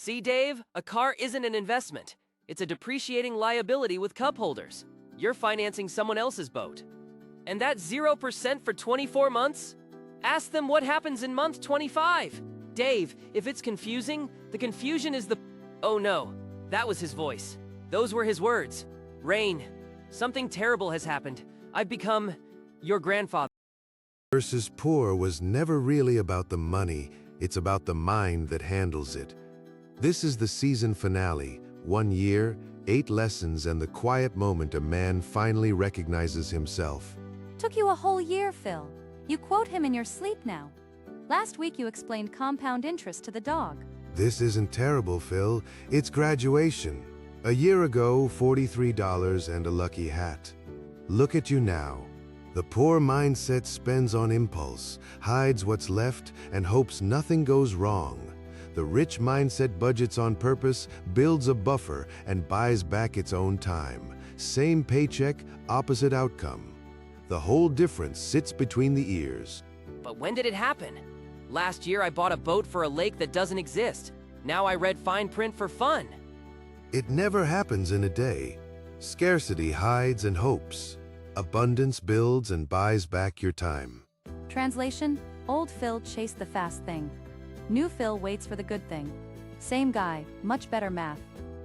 See, Dave, a car isn't an investment. It's a depreciating liability with cup holders. You're financing someone else's boat. And that's 0% for 24 months? Ask them what happens in month 25. Dave, if it's confusing, the confusion is the... Oh no, that was his voice. Those were his words. Rain, something terrible has happened. I've become your grandfather. Versus poor was never really about the money, it's about the mind that handles it. This is the season finale, 1 year, 8 lessons, and the quiet moment a man finally recognizes himself. Took you a whole year, Phil. You quote him in your sleep now. Last week you explained compound interest to the dog. This isn't terrible, Phil. It's graduation. A year ago, $43 and a lucky hat. Look at you now. The poor mindset spends on impulse, hides what's left, and hopes nothing goes wrong. The rich mindset budgets on purpose, builds a buffer, and buys back its own time. Same paycheck, opposite outcome. The whole difference sits between the ears. But when did it happen? Last year I bought a boat for a lake that doesn't exist. Now I read fine print for fun. It never happens in a day. Scarcity hides and hopes. Abundance builds and buys back your time. Translation: Old Phil chased the fast thing. New Phil waits for the good thing. Same guy, much better math.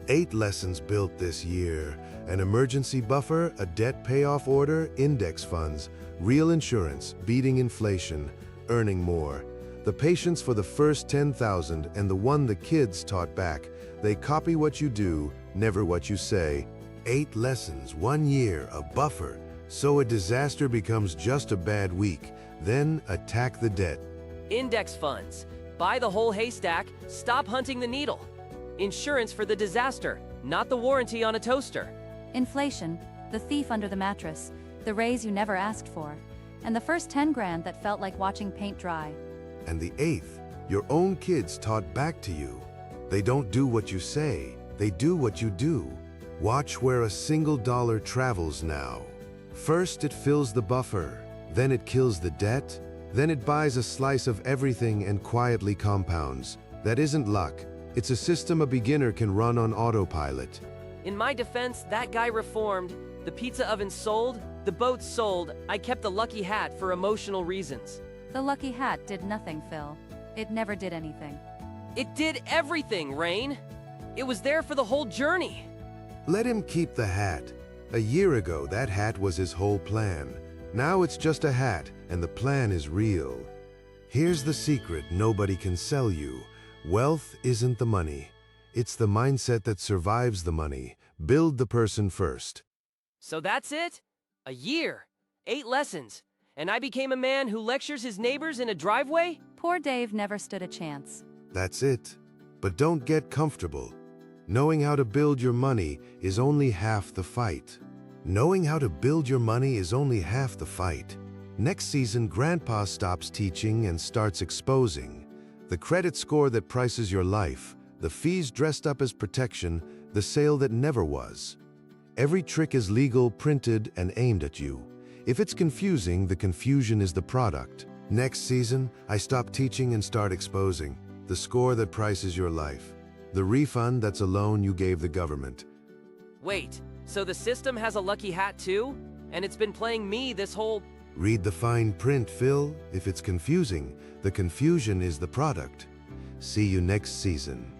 8 lessons built this year. An emergency buffer, a debt payoff order, index funds, real insurance, beating inflation, earning more. The patience for the first 10,000 and the one the kids taught back. They copy what you do, never what you say. 8 lessons, 1 year, a buffer. So a disaster becomes just a bad week. Then attack the debt. Index funds. Buy the whole haystack, stop hunting the needle. Insurance for the disaster, not the warranty on a toaster. Inflation, the thief under the mattress, the raise you never asked for, and the first 10 grand that felt like watching paint dry. And the 8th, your own kids taught back to you. They don't do what you say, they do what you do. Watch where a single dollar travels now. First it fills the buffer, then it kills the debt, then it buys a slice of everything and quietly compounds. That isn't luck, it's a system a beginner can run on autopilot. In my defense, that guy reformed. The pizza oven sold, the boat sold, I kept the lucky hat for emotional reasons. The lucky hat did nothing, Phil. It never did anything. It did everything, Rain. It was there for the whole journey. Let him keep the hat. A year ago, that hat was his whole plan. Now it's just a hat, and the plan is real. Here's the secret nobody can sell you. Wealth isn't the money. It's the mindset that survives the money. Build the person first. So that's it? A year, 8 lessons, and I became a man who lectures his neighbors in a driveway? Poor Dave never stood a chance. That's it. But don't get comfortable. Knowing how to build your money is only half the fight. Knowing how to build your money is only half the fight. Next season, Grandpa stops teaching and starts exposing. The credit score that prices your life, the fees dressed up as protection, the sale that never was. Every trick is legal, printed, and aimed at you. If it's confusing, the confusion is the product. Next season, I stop teaching and start exposing. The score that prices your life. The refund that's a loan you gave the government. Wait, so the system has a lucky hat too? And it's been playing me this whole... Read the fine print, Phil. If it's confusing, the confusion is the product. See you next season.